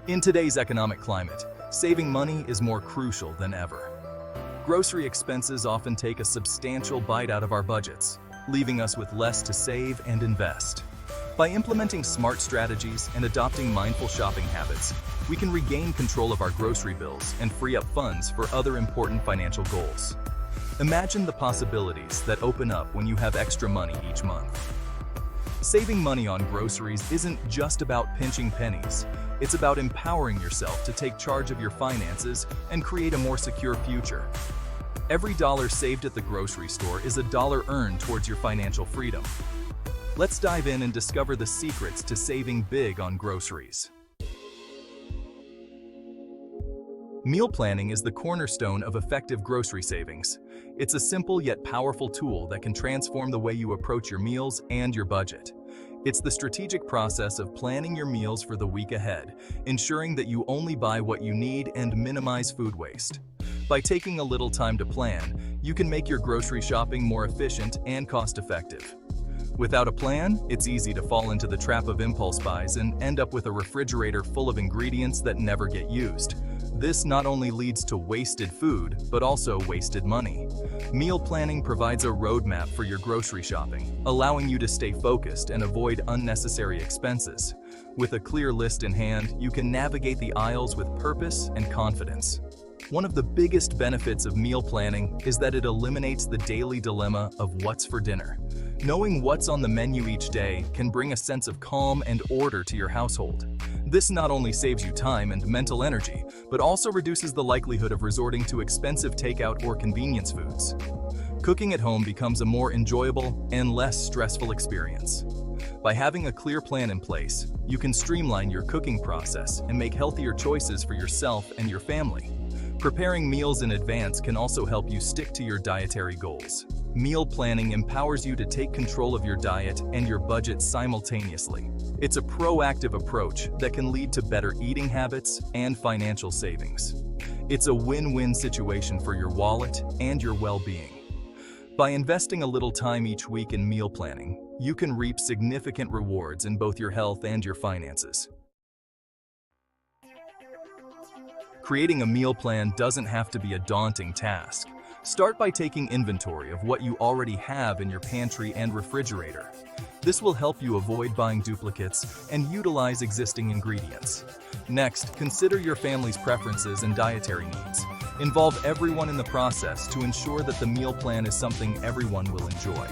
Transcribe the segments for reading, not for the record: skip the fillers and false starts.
In today's economic climate, saving money is more crucial than ever. Grocery expenses often take a substantial bite out of our budgets, leaving us with less to save and invest. By implementing smart strategies and adopting mindful shopping habits, we can regain control of our grocery bills and free up funds for other important financial goals. Imagine the possibilities that open up when you have extra money each month. Saving money on groceries isn't just about pinching pennies. It's about empowering yourself to take charge of your finances and create a more secure future. Every dollar saved at the grocery store is a dollar earned towards your financial freedom. Let's dive in and discover the secrets to saving big on groceries. Meal planning is the cornerstone of effective grocery savings. It's a simple yet powerful tool that can transform the way you approach your meals and your budget. It's the strategic process of planning your meals for the week ahead, ensuring that you only buy what you need and minimize food waste. By taking a little time to plan, you can make your grocery shopping more efficient and cost-effective. Without a plan, it's easy to fall into the trap of impulse buys and end up with a refrigerator full of ingredients that never get used. This not only leads to wasted food, but also wasted money. Meal planning provides a roadmap for your grocery shopping, allowing you to stay focused and avoid unnecessary expenses. With a clear list in hand, you can navigate the aisles with purpose and confidence. One of the biggest benefits of meal planning is that it eliminates the daily dilemma of what's for dinner. Knowing what's on the menu each day can bring a sense of calm and order to your household. This not only saves you time and mental energy, but also reduces the likelihood of resorting to expensive takeout or convenience foods. Cooking at home becomes a more enjoyable and less stressful experience. By having a clear plan in place, you can streamline your cooking process and make healthier choices for yourself and your family. Preparing meals in advance can also help you stick to your dietary goals. Meal planning empowers you to take control of your diet and your budget simultaneously. It's a proactive approach that can lead to better eating habits and financial savings. It's a win-win situation for your wallet and your well-being. By investing a little time each week in meal planning, you can reap significant rewards in both your health and your finances. Creating a meal plan doesn't have to be a daunting task. Start by taking inventory of what you already have in your pantry and refrigerator. This will help you avoid buying duplicates and utilize existing ingredients. Next, consider your family's preferences and dietary needs. Involve everyone in the process to ensure that the meal plan is something everyone will enjoy.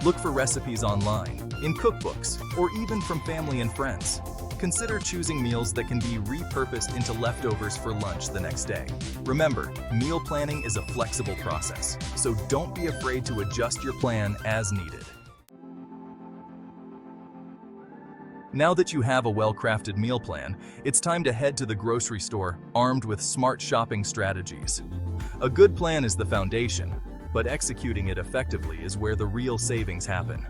Look for recipes online, in cookbooks, or even from family and friends. Consider choosing meals that can be repurposed into leftovers for lunch the next day. Remember, meal planning is a flexible process, so don't be afraid to adjust your plan as needed. Now that you have a well-crafted meal plan, it's time to head to the grocery store armed with smart shopping strategies. A good plan is the foundation, but executing it effectively is where the real savings happen.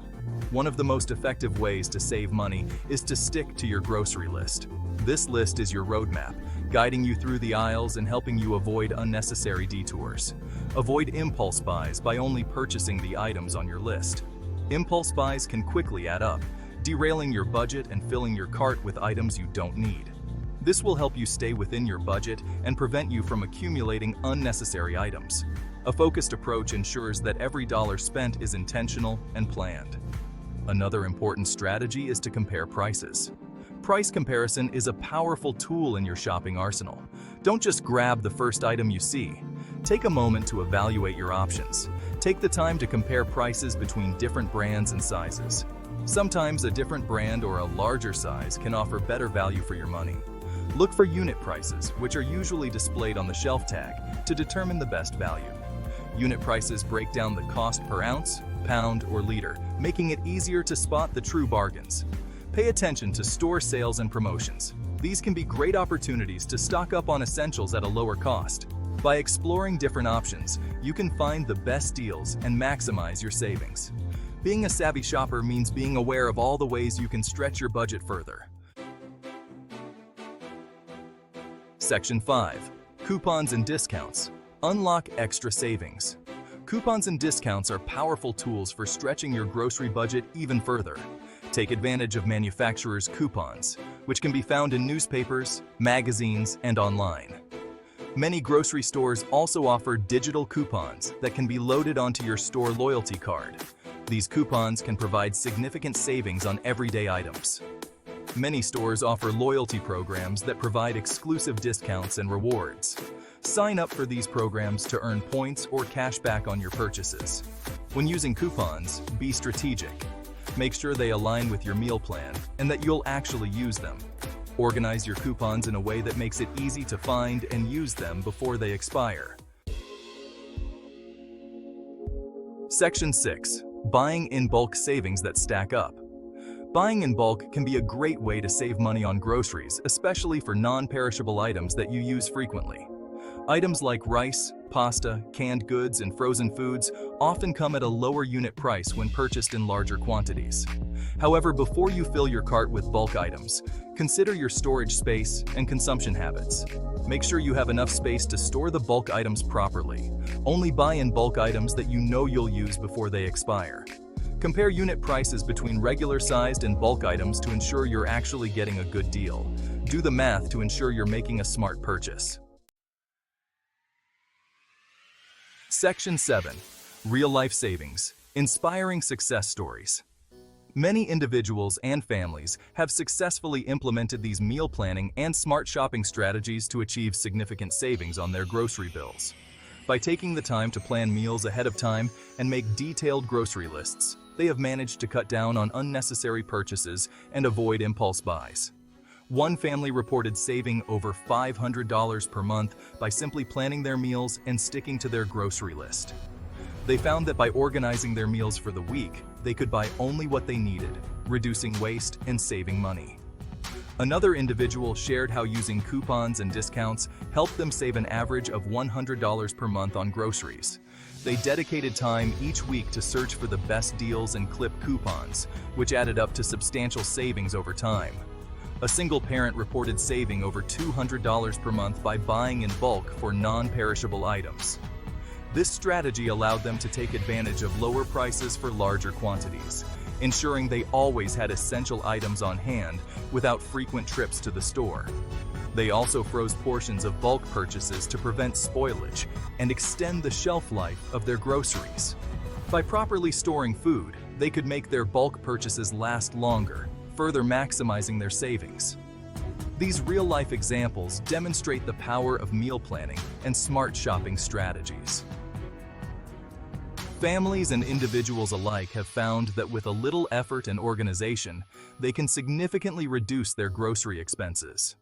One of the most effective ways to save money is to stick to your grocery list. This list is your roadmap, guiding you through the aisles and helping you avoid unnecessary detours. Avoid impulse buys by only purchasing the items on your list. Impulse buys can quickly add up, derailing your budget and filling your cart with items you don't need. This will help you stay within your budget and prevent you from accumulating unnecessary items. A focused approach ensures that every dollar spent is intentional and planned. Another important strategy is to compare prices. Price comparison is a powerful tool in your shopping arsenal. Don't just grab the first item you see. Take a moment to evaluate your options. Take the time to compare prices between different brands and sizes. Sometimes a different brand or a larger size can offer better value for your money. Look for unit prices, which are usually displayed on the shelf tag, to determine the best value. Unit prices break down the cost per ounce, pound, or liter, making it easier to spot the true bargains. Pay attention to store sales and promotions. These can be great opportunities to stock up on essentials at a lower cost. By exploring different options, you can find the best deals and maximize your savings. Being a savvy shopper means being aware of all the ways you can stretch your budget further. Section 5. Coupons and discounts. Unlock extra savings. Coupons and discounts are powerful tools for stretching your grocery budget even further. Take advantage of manufacturers' coupons, which can be found in newspapers, magazines, and online. Many grocery stores also offer digital coupons that can be loaded onto your store loyalty card. These coupons can provide significant savings on everyday items. Many stores offer loyalty programs that provide exclusive discounts and rewards. Sign up for these programs to earn points or cash back on your purchases. When using coupons, be strategic. Make sure they align with your meal plan and that you'll actually use them. Organize your coupons in a way that makes it easy to find and use them before they expire. Section 6. Buying in bulk savings that stack up. Buying in bulk can be a great way to save money on groceries, especially for non-perishable items that you use frequently. Items like rice, pasta, canned goods, and frozen foods often come at a lower unit price when purchased in larger quantities. However, before you fill your cart with bulk items, consider your storage space and consumption habits. Make sure you have enough space to store the bulk items properly. Only buy in bulk items that you know you'll use before they expire. Compare unit prices between regular-sized and bulk items to ensure you're actually getting a good deal. Do the math to ensure you're making a smart purchase. Section 7. Real-life savings. Inspiring success stories. Many individuals and families have successfully implemented these meal planning and smart shopping strategies to achieve significant savings on their grocery bills. By taking the time to plan meals ahead of time and make detailed grocery lists, they have managed to cut down on unnecessary purchases and avoid impulse buys. One family reported saving over $500 per month by simply planning their meals and sticking to their grocery list. They found that by organizing their meals for the week, they could buy only what they needed, reducing waste and saving money. Another individual shared how using coupons and discounts helped them save an average of $100 per month on groceries. They dedicated time each week to search for the best deals and clip coupons, which added up to substantial savings over time. A single parent reported saving over $200 per month by buying in bulk for non-perishable items. This strategy allowed them to take advantage of lower prices for larger quantities, ensuring they always had essential items on hand without frequent trips to the store. They also froze portions of bulk purchases to prevent spoilage and extend the shelf life of their groceries. By properly storing food, they could make their bulk purchases last longer, further maximizing their savings. These real-life examples demonstrate the power of meal planning and smart shopping strategies. Families and individuals alike have found that with a little effort and organization, they can significantly reduce their grocery expenses.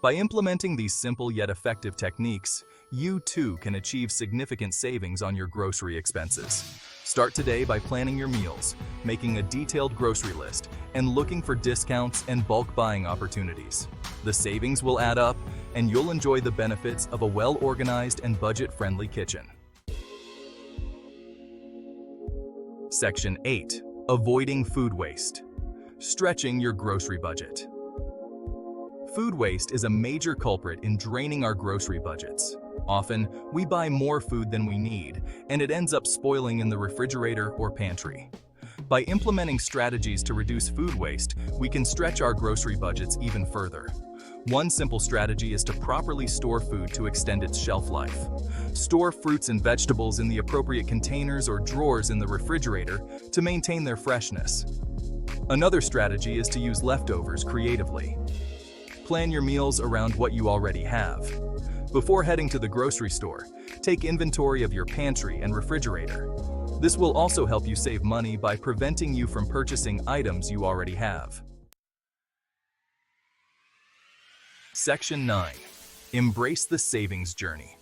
By implementing these simple yet effective techniques, you too can achieve significant savings on your grocery expenses. Start today by planning your meals, making a detailed grocery list, and looking for discounts and bulk buying opportunities. The savings will add up, and you'll enjoy the benefits of a well-organized and budget-friendly kitchen. Section 8. Avoiding food waste. Stretching your grocery budget. Food waste is a major culprit in draining our grocery budgets. Often, we buy more food than we need, and it ends up spoiling in the refrigerator or pantry. By implementing strategies to reduce food waste, we can stretch our grocery budgets even further. One simple strategy is to properly store food to extend its shelf life. Store fruits and vegetables in the appropriate containers or drawers in the refrigerator to maintain their freshness. Another strategy is to use leftovers creatively. Plan your meals around what you already have. Before heading to the grocery store, take inventory of your pantry and refrigerator. This will also help you save money by preventing you from purchasing items you already have. Section 9. Embrace the savings journey.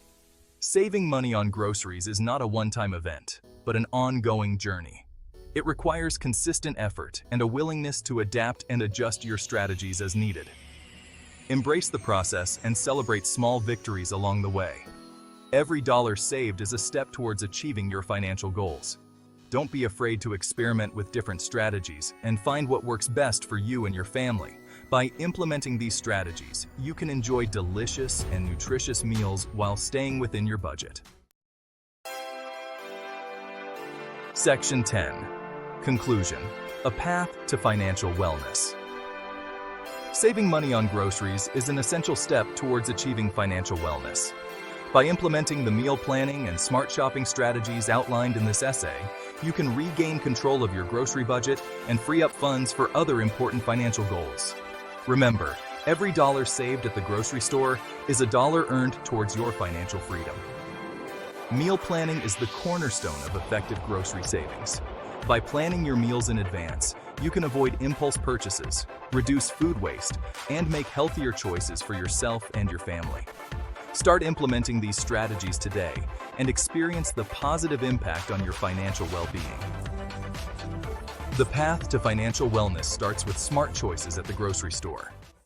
Saving money on groceries is not a one-time event, but an ongoing journey. It requires consistent effort and a willingness to adapt and adjust your strategies as needed. Embrace the process and celebrate small victories along the way. Every dollar saved is a step towards achieving your financial goals. Don't be afraid to experiment with different strategies and find what works best for you and your family. By implementing these strategies, you can enjoy delicious and nutritious meals while staying within your budget. Section 10. Conclusion. A path to financial wellness. Saving money on groceries is an essential step towards achieving financial wellness. By implementing the meal planning and smart shopping strategies outlined in this essay, you can regain control of your grocery budget and free up funds for other important financial goals. Remember, every dollar saved at the grocery store is a dollar earned towards your financial freedom. Meal planning is the cornerstone of effective grocery savings. By planning your meals in advance, you can avoid impulse purchases, reduce food waste, and make healthier choices for yourself and your family. Start implementing these strategies today and experience the positive impact on your financial well-being. The path to financial wellness starts with smart choices at the grocery store.